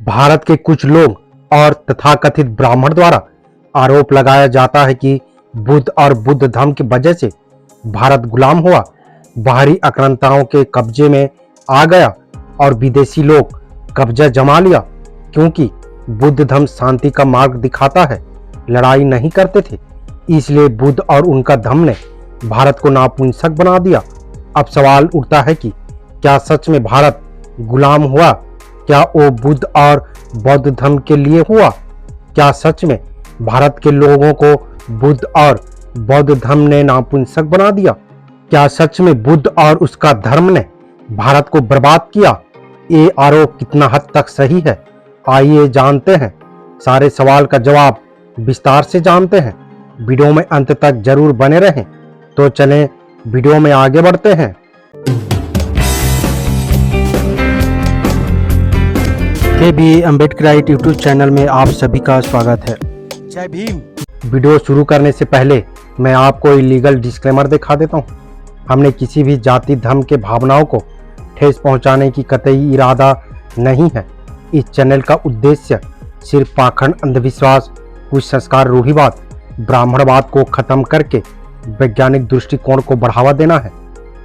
भारत के कुछ लोग और तथाकथित ब्राह्मण द्वारा आरोप लगाया जाता है कि बुद्ध और बुद्ध धर्म की वजह से भारत गुलाम हुआ, बाहरी आक्रांताओं के कब्जे में आ गया और विदेशी लोग कब्जा जमा लिया। क्योंकि बुद्ध धर्म शांति का मार्ग दिखाता है, लड़ाई नहीं करते थे, इसलिए बुद्ध और उनका धर्म ने भारत को नपुंसक बना दिया। अब सवाल उठता है कि क्या सच में भारत गुलाम हुआ? क्या वो बुद्ध और बौद्ध धर्म के लिए हुआ? क्या सच में भारत के लोगों को बुद्ध और बौद्ध धर्म ने नपुंसक बना दिया? क्या सच में बुद्ध और उसका धर्म ने भारत को बर्बाद किया? ये आरोप कितना हद तक सही है, आइए जानते हैं। सारे सवाल का जवाब विस्तार से जानते हैं। वीडियो में अंत तक जरूर बने रहें। तो चलें वीडियो में आगे बढ़ते हैं। के अम्बेडकराइट यूट्यूब चैनल में आप सभी का स्वागत है। जय भीम। वीडियो शुरू करने से पहले मैं आपको इलीगल डिस्क्लेमर दिखा देता हूँ। हमने किसी भी जाति धर्म के भावनाओं को ठेस पहुंचाने की कतई इरादा नहीं है। इस चैनल का उद्देश्य सिर्फ पाखंड, अंधविश्वास, कुसंस्कार, रूढ़िवाद, ब्राह्मणवाद को खत्म करके वैज्ञानिक दृष्टिकोण को बढ़ावा देना है।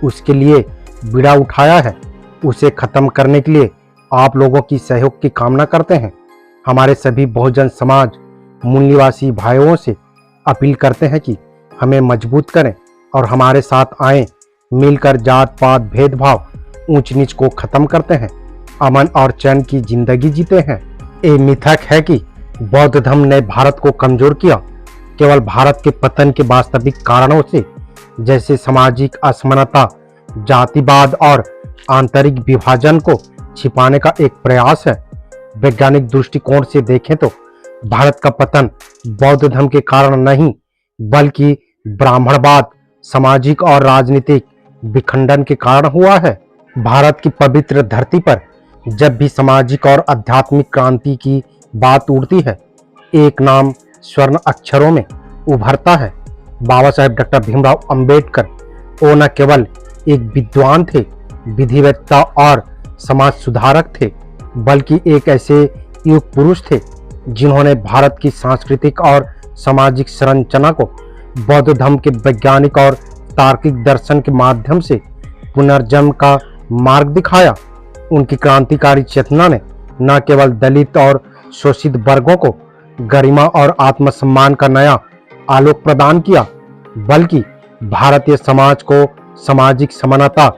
उसके लिए बीड़ा उठाया है। उसे खत्म करने के लिए आप लोगों की सहयोग की कामना करते हैं। हमारे सभी बहुजन समाज मूल निवासी भाइयों से अपील करते हैं कि हमें मजबूत करें और हमारे साथ आएं। मिलकर जात पात, भेदभाव, ऊंच नीच को खत्म करते हैं, अमन और चैन की जिंदगी जीते हैं। ये मिथक है कि बौद्ध धर्म ने भारत को कमजोर किया। केवल भारत के पतन के वास्तविक कारणों से, जैसे सामाजिक असमानता, जातिवाद और आंतरिक विभाजन को छिपाने का एक प्रयास है। वैज्ञानिक दृष्टिकोण से देखें तो भारत का पतन बौद्ध धर्म के कारण नहीं, बल्कि ब्राह्मणवाद, सामाजिक और राजनीतिक विखंडन के कारण हुआ है। भारत की पवित्र धरती पर जब भी सामाजिक और आध्यात्मिक क्रांति की बात उठती है, एक नाम स्वर्ण अक्षरों में उभरता है। बाबा साहेब डॉक्टर भीमराव अंबेडकर। वो न केवल एक विद्वान थे, विधिवेत्ता और समाज सुधारक थे, बल्कि एक ऐसे युग पुरुष थे जिन्होंने भारत की सांस्कृतिक और सामाजिक संरचना को बौद्ध धर्म के वैज्ञानिक और तार्किक दर्शन के माध्यम से पुनर्जन्म का मार्ग दिखाया। उनकी क्रांतिकारी चेतना ने न केवल दलित और शोषित वर्गों को गरिमा और आत्मसम्मान का नया आलोक प्रदान किया, बल्कि भारतीय समाज को सामाजिक समानता,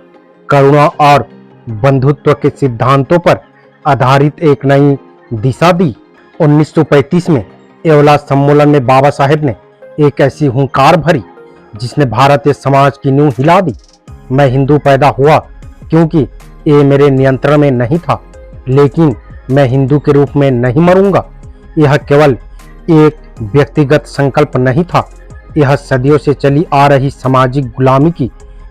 करुणा और बंधुत्व के सिद्धांतों पर आधारित एक नई दिशा दी। 1935 में एवला सम्मेलन में बाबा साहेब ने एक ऐसी हुंकार भरी जिसने भारतीय समाज की नींव हिला दी। मैं हिंदू पैदा हुआ क्योंकि ये मेरे नियंत्रण में नहीं था, लेकिन मैं हिंदू के रूप में नहीं मरूंगा। यह केवल एक व्यक्तिगत संकल्प नहीं था, यह सदियों से चली आ रही सामाजिक गुलामी की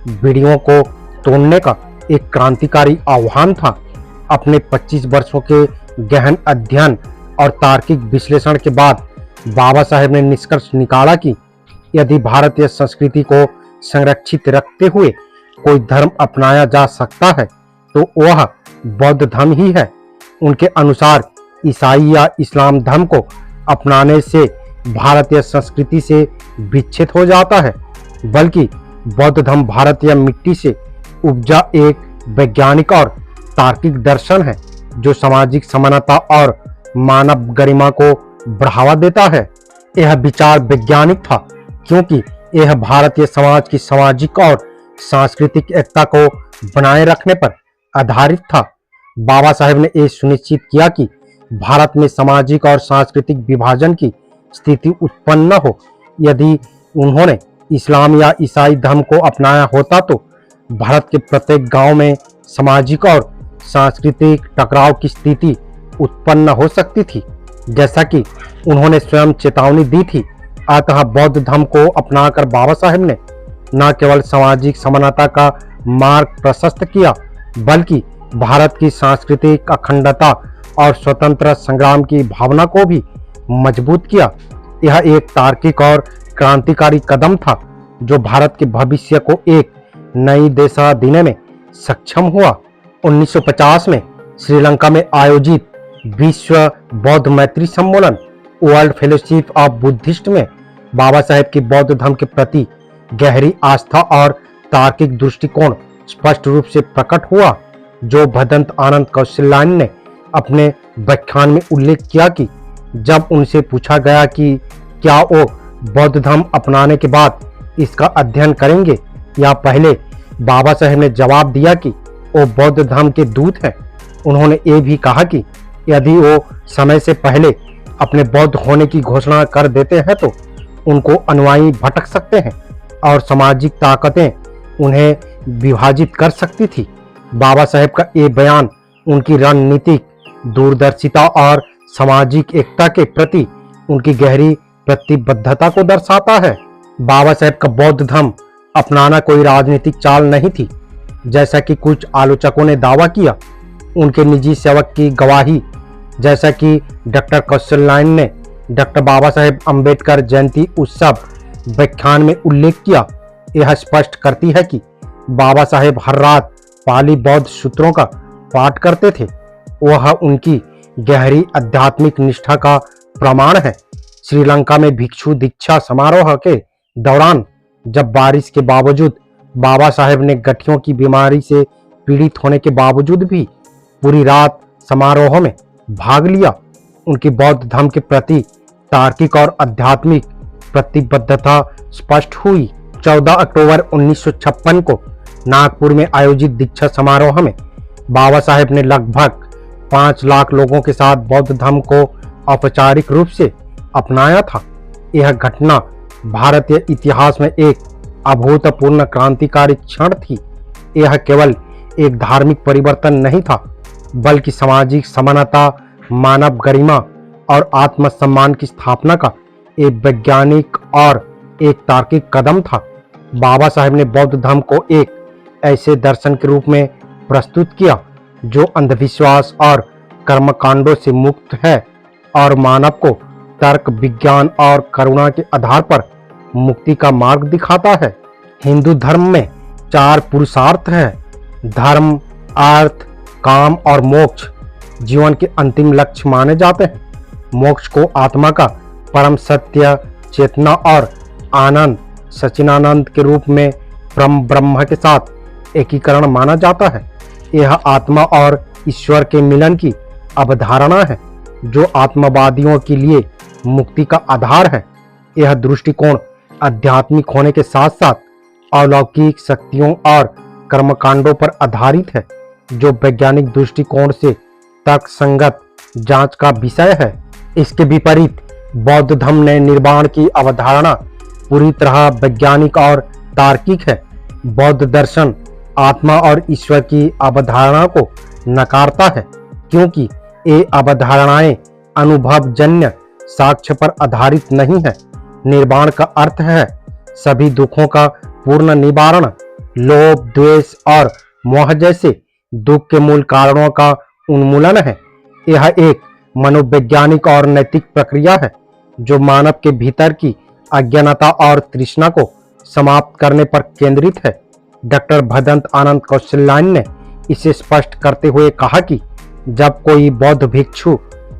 बीड़ियों को तोड़ने का एक क्रांतिकारी आह्वान था। अपने 25 वर्षों के गहन अध्ययन और तार्किक विश्लेषण के बाद बाबा साहेब ने निष्कर्ष निकाला कि यदि भारतीय संस्कृति को संरक्षित रखते हुए कोई धर्म अपनाया जा सकता है तो वह बौद्ध धर्म ही है। उनके अनुसार ईसाई या इस्लाम धर्म को अपनाने से भारतीय संस्कृति से विच्छेद हो जाता है, बल्कि बौद्ध धर्म भारतीय मिट्टी से उपजा एक वैज्ञानिक और तार्किक दर्शन है जो सामाजिक समानता और मानव गरिमा को बढ़ावा देता है। यह विचार वैज्ञानिक था क्योंकि यह भारतीय समाज की सामाजिक और सांस्कृतिक एकता को बनाए रखने पर आधारित था। बाबा साहेब ने यह सुनिश्चित किया कि भारत में सामाजिक और सांस्कृतिक विभाजन की स्थिति उत्पन्न न हो। यदि उन्होंने इस्लाम या ईसाई धर्म को अपनाया होता तो भारत के प्रत्येक गांव में सामाजिक और सांस्कृतिक टकराव की स्थिति उत्पन्न हो सकती थी, जैसा कि उन्होंने स्वयं चेतावनी दी थी। अतः बौद्ध धर्म को अपनाकर बाबा साहेब ने न केवल सामाजिक समानता का मार्ग प्रशस्त किया, बल्कि भारत की सांस्कृतिक अखंडता और स्वतंत्र संग्राम की भावना को भी मजबूत किया। यह एक तार्किक और क्रांतिकारी कदम था जो भारत के भविष्य को एक नई दिशा देने में सक्षम हुआ। 1950 में श्रीलंका में आयोजित विश्व बौद्ध मैत्री सम्मेलन वर्ल्ड फेलोशिप ऑफ बुद्धिस्ट में बाबा साहेब की बौद्ध धर्म के प्रति गहरी आस्था और तार्किक दृष्टिकोण स्पष्ट रूप से प्रकट हुआ। जो भदंत आनंद कौशल्यान ने अपने व्याख्यान में उल्लेख किया कि जब उनसे पूछा गया कि क्या वो बौद्ध धर्म अपनाने के बाद इसका अध्ययन करेंगे या पहले, बाबा साहेब ने जवाब दिया कि वो बौद्ध धर्म के दूत हैं। उन्होंने ये भी कहा कि यदि वो समय से पहले अपने बौद्ध होने की घोषणा कर देते हैं तो उनको अनुयायी भटक सकते हैं और सामाजिक ताकतें उन्हें विभाजित कर सकती थी। बाबा साहेब का ये बयान उनकी रणनीतिक दूरदर्शिता और सामाजिक एकता के प्रति उनकी गहरी प्रतिबद्धता को दर्शाता है। बाबा साहेब का बौद्ध धर्म अपनाना कोई राजनीतिक चाल नहीं थी, जैसा कि कुछ आलोचकों ने दावा किया। उनके निजी सेवक की गवाही, जैसा कि डॉक्टर कौशल्यान ने डॉक्टर बाबा साहेब अम्बेडकर जयंती उत्सव व्याख्यान में उल्लेख किया, यह स्पष्ट करती है कि बाबा साहेब हर रात पाली बौद्ध सूत्रों का पाठ करते थे। वह उनकी गहरी आध्यात्मिक निष्ठा का प्रमाण है। श्रीलंका में भिक्षु दीक्षा समारोह के दौरान जब बारिश के बावजूद बाबा साहेब ने गठियों की बीमारी से पीड़ित होने के बावजूद भी पूरी रात समारोह में भाग लिया, उनकी बौद्ध धर्म के प्रति तार्किक और आध्यात्मिक प्रतिबद्धता स्पष्ट हुई। 14 अक्टूबर 1956 को नागपुर में आयोजित दीक्षा समारोह में बाबा साहेब ने लगभग 5 लाख लोगों के साथ बौद्ध धर्म को औपचारिक रूप से अपनाया था। यह घटना भारतीय इतिहास में एक अभूतपूर्व क्रांतिकारी क्षण थी। यह केवल एक धार्मिक परिवर्तन नहीं था, बल्कि सामाजिक समानता, मानव गरिमा और आत्मसम्मान की स्थापना का एक वैज्ञानिक और एक तार्किक कदम था। बाबा साहेब ने बौद्ध धर्म को एक ऐसे दर्शन के रूप में प्रस्तुत किया जो अंधविश्वास और कर्मकांडों से मुक्त है और मानव को तर्क, विज्ञान और करुणा के आधार पर मुक्ति का मार्ग दिखाता है। हिंदू धर्म में 4 पुरुषार्थ हैं: धर्म, अर्थ, काम और मोक्ष जीवन के अंतिम लक्ष्य माने जाते हैं। मोक्ष को आत्मा का परम सत्य, चेतना और आनंद, सच्चिदानंद के रूप में परम ब्रह्म के साथ एकीकरण माना जाता है। यह आत्मा और ईश्वर के मिलन की अवधारणा है जो आत्मवादियों के लिए मुक्ति का आधार है। यह दृष्टिकोण आध्यात्मिक होने के साथ साथ अलौकिक शक्तियों और कर्मकांडों पर आधारित है, जो वैज्ञानिक दृष्टिकोण से तर्कसंगत जांच का विषय है। इसके विपरीत बौद्ध धर्म ने निर्वाण की अवधारणा पूरी तरह वैज्ञानिक और तार्किक है। बौद्ध दर्शन आत्मा और ईश्वर की अवधारणा को नकारता है, क्योंकि ये अवधारणाएं अनुभवजन्य साक्ष्य पर आधारित नहीं है। निर्वाण का अर्थ है सभी दुखों का पूर्ण निवारण। लोभ, द्वेष और मोह जैसे दुख के मूल कारणों का उन्मूलन है। यह एक मनोवैज्ञानिक और नैतिक प्रक्रिया है जो मानव के भीतर की अज्ञानता और तृष्णा को समाप्त करने पर केंद्रित है। डॉक्टर भदंत आनंद कौशल्यान ने इसे स्पष्ट करते हुए कहा कि जब कोई बौद्ध भिक्षु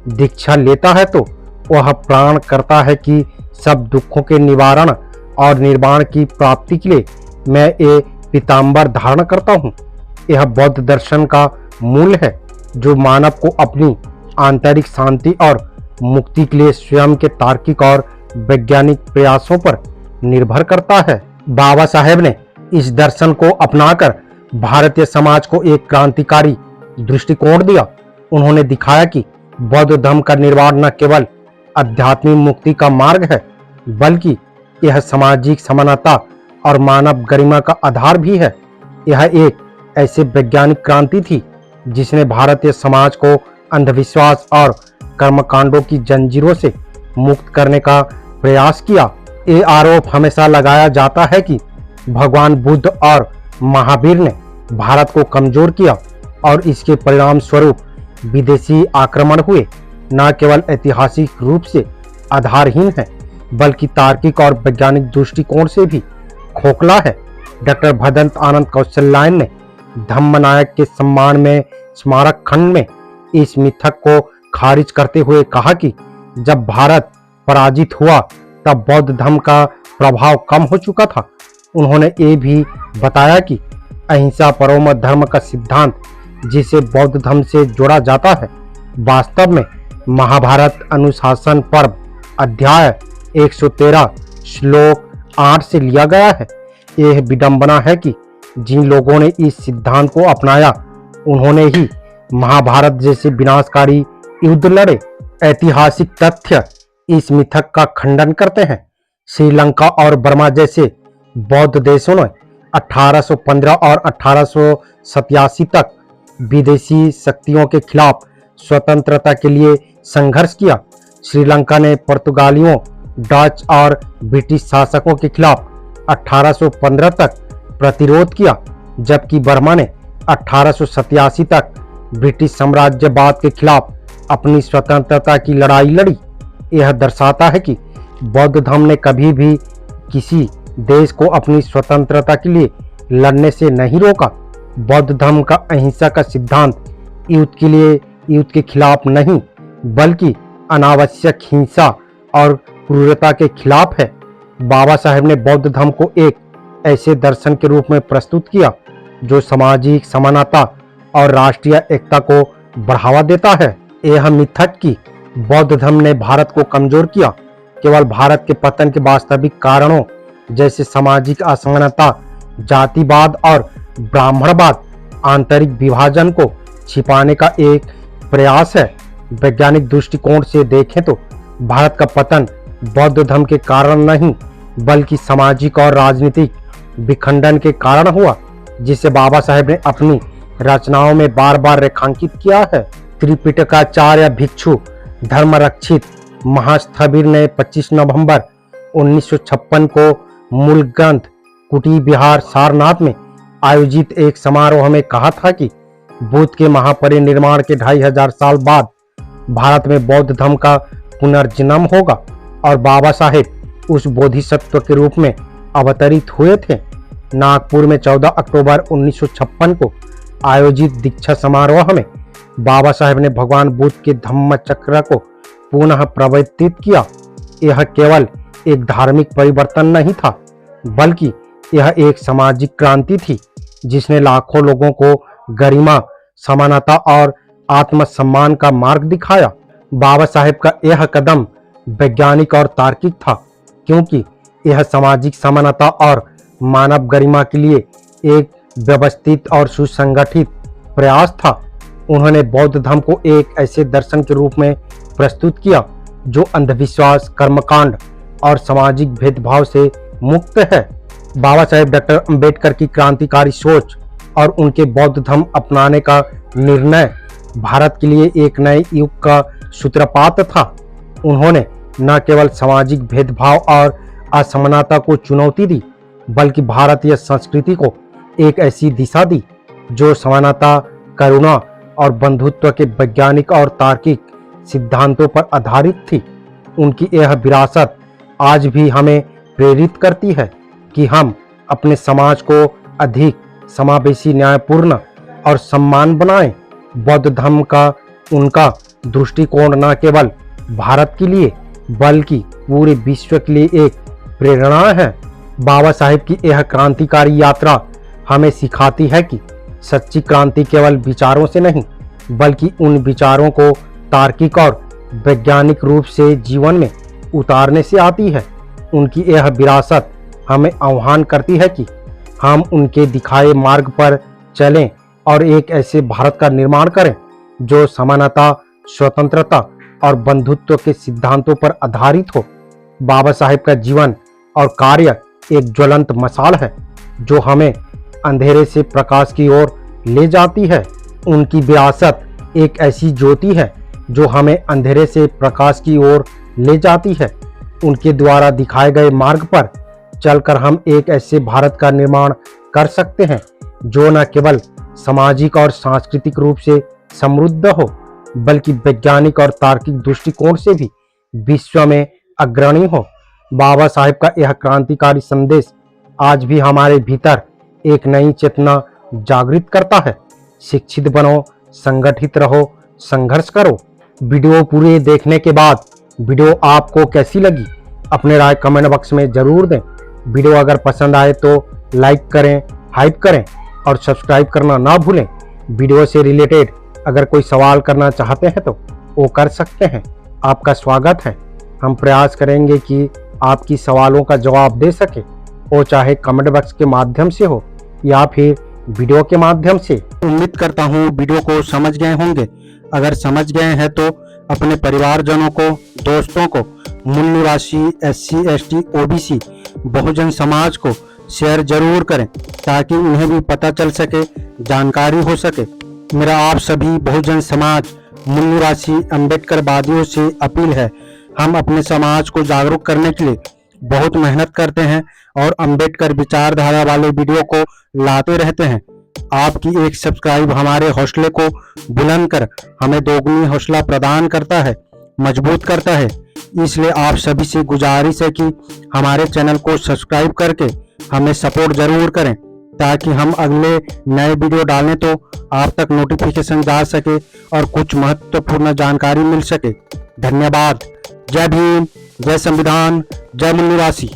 दीक्षा लेता है तो वह प्रण करता है कि सब दुखों के निवारण और निर्वाण की प्राप्ति के लिए मैं ये पीताम्बर धारण करता हूँ। यह बौद्ध दर्शन का मूल है जो मानव को अपनी आंतरिक शांति और मुक्ति के लिए स्वयं के तार्किक और वैज्ञानिक प्रयासों पर निर्भर करता है। बाबा साहेब ने इस दर्शन को अपनाकर भारतीय समाज को एक क्रांतिकारी दृष्टिकोण दिया। उन्होंने दिखाया कि बौद्ध धर्म का निर्वाण न केवल आध्यात्मिक मुक्ति का मार्ग है, बल्कि यह सामाजिक समानता और मानव गरिमा का आधार भी है। यह एक ऐसी वैज्ञानिक क्रांति थी जिसने भारतीय समाज को अंधविश्वास और कर्मकांडों की जंजीरों से मुक्त करने का प्रयास किया। ये आरोप हमेशा लगाया जाता है कि भगवान बुद्ध और महावीर ने भारत को कमजोर किया और इसके परिणाम स्वरूप विदेशी आक्रमण हुए। न केवल ऐतिहासिक रूप से आधारहीन है, बल्कि तार्किक और वैज्ञानिक दृष्टिकोण से भी खोखला है। डॉक्टर भदंत आनंद कौशल्यान ने धम्मनायक के सम्मान में स्मारक खंड में इस मिथक को खारिज करते हुए कहा कि जब भारत पराजित हुआ तब बौद्ध धर्म का प्रभाव कम हो चुका था। उन्होंने ये भी बताया कि अहिंसा परमो धर्म का सिद्धांत जिसे बौद्ध धर्म से जोड़ा जाता है वास्तव में महाभारत अनुशासन पर्व अध्याय 113 श्लोक 8 से लिया गया है। यह विडंबना है कि जिन लोगों ने इस सिद्धांत को अपनाया उन्होंने ही महाभारत जैसे विनाशकारी युद्ध लड़े। ऐतिहासिक तथ्य इस मिथक का खंडन करते हैं। श्रीलंका और बर्मा जैसे बौद्ध देशों ने 1815 और 1887 तक विदेशी शक्तियों के खिलाफ स्वतंत्रता के लिए संघर्ष किया। श्रीलंका ने पुर्तगालियों, डच और ब्रिटिश शासकों के खिलाफ 1815 तक प्रतिरोध किया, जबकि बर्मा ने 1887 तक ब्रिटिश साम्राज्यवाद के खिलाफ अपनी स्वतंत्रता की लड़ाई लड़ी। यह दर्शाता है कि बौद्ध धर्म ने कभी भी किसी देश को अपनी स्वतंत्रता के लिए लड़ने से नहीं रोका। बौद्ध धर्म का अहिंसा का सिद्धांत युद्ध के खिलाफ नहीं बल्कि अनावश्यक हिंसा और क्रूरता के खिलाफ है। बाबा साहेब ने बौद्ध धर्म को एक ऐसे दर्शन के रूप में प्रस्तुत किया जो सामाजिक समानता और राष्ट्रीय एकता को बढ़ावा देता है। यह मिथक कि बौद्ध धर्म ने भारत को कमजोर किया केवल भारत के पतन के वास्तविक कारणों जैसे सामाजिक असमानता, जातिवाद और ब्राह्मणवाद, आंतरिक विभाजन को छिपाने का एक प्रयास है। वैज्ञानिक दृष्टिकोण से देखें तो भारत का पतन बौद्ध धर्म के कारण नहीं बल्कि सामाजिक और राजनीतिक विखंडन के कारण हुआ, जिसे बाबा साहेब ने अपनी रचनाओं में बार बार रेखांकित किया है। त्रिपिटकाचार्य भिक्षु धर्मरक्षित महास्थविर ने 25 नवंबर 1956 को मूल ग्रंथ कुटी बिहार सारनाथ में आयोजित एक समारोह में कहा था कि बुद्ध के महापरिनिर्वाण के 2500 साल बाद भारत में बौद्ध धर्म का पुनर्जन्म होगा और बाबा साहेब उस बोधिसत्व के रूप में अवतरित हुए थे। नागपुर में 14 अक्टूबर 1956 को आयोजित दीक्षा समारोह में बाबा साहेब ने भगवान बुद्ध के धम्म चक्र को पुनः प्रवर्तित किया। यह केवल एक धार्मिक परिवर्तन नहीं था बल्कि यह एक सामाजिक क्रांति थी जिसने लाखों लोगों को गरिमा, समानता और आत्मसम्मान का मार्ग दिखाया। बाबा साहेब का यह कदम वैज्ञानिक और तार्किक था क्योंकि यह सामाजिक समानता और मानव गरिमा के लिए एक व्यवस्थित और सुसंगठित प्रयास था। उन्होंने बौद्ध धर्म को एक ऐसे दर्शन के रूप में प्रस्तुत किया जो अंधविश्वास, कर्मकांड और सामाजिक भेदभाव से मुक्त है। बाबा साहेब डॉक्टर अंबेडकर की क्रांतिकारी सोच और उनके बौद्ध धर्म अपनाने का निर्णय भारत के लिए एक नए युग का सूत्रपात था। उन्होंने न केवल सामाजिक भेदभाव और असमानता को चुनौती दी बल्कि भारतीय संस्कृति को एक ऐसी दिशा दी जो समानता, करुणा और बंधुत्व के वैज्ञानिक और तार्किक सिद्धांतों पर आधारित थी। उनकी यह विरासत आज भी हमें प्रेरित करती है कि हम अपने समाज को अधिक समावेशी, न्यायपूर्ण और सम्मान बनाएं। बौद्ध धर्म का उनका दृष्टिकोण न केवल भारत के लिए बल्कि पूरे विश्व के लिए एक प्रेरणा है। बाबा साहेब की यह क्रांतिकारी यात्रा हमें सिखाती है कि सच्ची क्रांति केवल विचारों से नहीं बल्कि उन विचारों को तार्किक और वैज्ञानिक रूप से जीवन में उतारने से आती है। उनकी यह विरासत हमें आह्वान करती है कि हम उनके दिखाए मार्ग पर चलें और एक ऐसे भारत का निर्माण करें जो समानता, स्वतंत्रता और बंधुत्व के सिद्धांतों पर आधारित हो। बाबा साहेब का जीवन और कार्य एक ज्वलंत मशाल है जो हमें अंधेरे से प्रकाश की ओर ले जाती है। उनकी विरासत एक ऐसी ज्योति है जो हमें अंधेरे से प्रकाश की ओर ले जाती है। उनके द्वारा दिखाए गए मार्ग पर चलकर हम एक ऐसे भारत का निर्माण कर सकते हैं जो न केवल सामाजिक और सांस्कृतिक रूप से समृद्ध हो बल्कि वैज्ञानिक और तार्किक दृष्टिकोण से भी विश्व में अग्रणी हो। बाबा साहेब का यह क्रांतिकारी संदेश आज भी हमारे भीतर एक नई चेतना जागृत करता है। शिक्षित बनो, संगठित रहो, संघर्ष करो वीडियो पूरी देखने के बाद वीडियो आपको कैसी लगी अपने राय कमेंट बॉक्स में ज़रूर दें। वीडियो अगर पसंद आए तो लाइक करें, हाइप करें और सब्सक्राइब करना ना भूलें। वीडियो से रिलेटेड अगर कोई सवाल करना चाहते हैं तो वो कर सकते हैं। आपका स्वागत है। हम प्रयास करेंगे कि आपकी सवालों का जवाब दे सके, वो चाहे कमेंट बॉक्स के माध्यम से हो या फिर वीडियो के माध्यम से। उम्मीद करता हूँ वीडियो को समझ गए होंगे। अगर समझ गए हैं तो अपने परिवारजनों को, दोस्तों को, मूल्य राशि, SC, ST, OBC, Bahujan Samaj को शेयर जरूर करें ताकि उन्हें भी पता चल सके, जानकारी हो सके। मेरा आप सभी बहुजन समाज, मूल्य राशि, अम्बेडकरवादियों से अपील है, हम अपने समाज को जागरूक करने के लिए बहुत मेहनत करते हैं और अम्बेडकर विचारधारा वाले वीडियो को लाते रहते हैं। आपकी एक सब्सक्राइब हमारे हौसले को बुलंद कर हमें दोगुनी हौसला प्रदान करता है, मजबूत करता है। इसलिए आप सभी से गुजारिश है कि हमारे चैनल को सब्सक्राइब करके हमें सपोर्ट जरूर करें ताकि हम अगले नए वीडियो डालें तो आप तक नोटिफिकेशन जा सके और कुछ महत्वपूर्ण जानकारी मिल सके। धन्यवाद। जय भीम, जय संविधान, जय मूल्य राशि।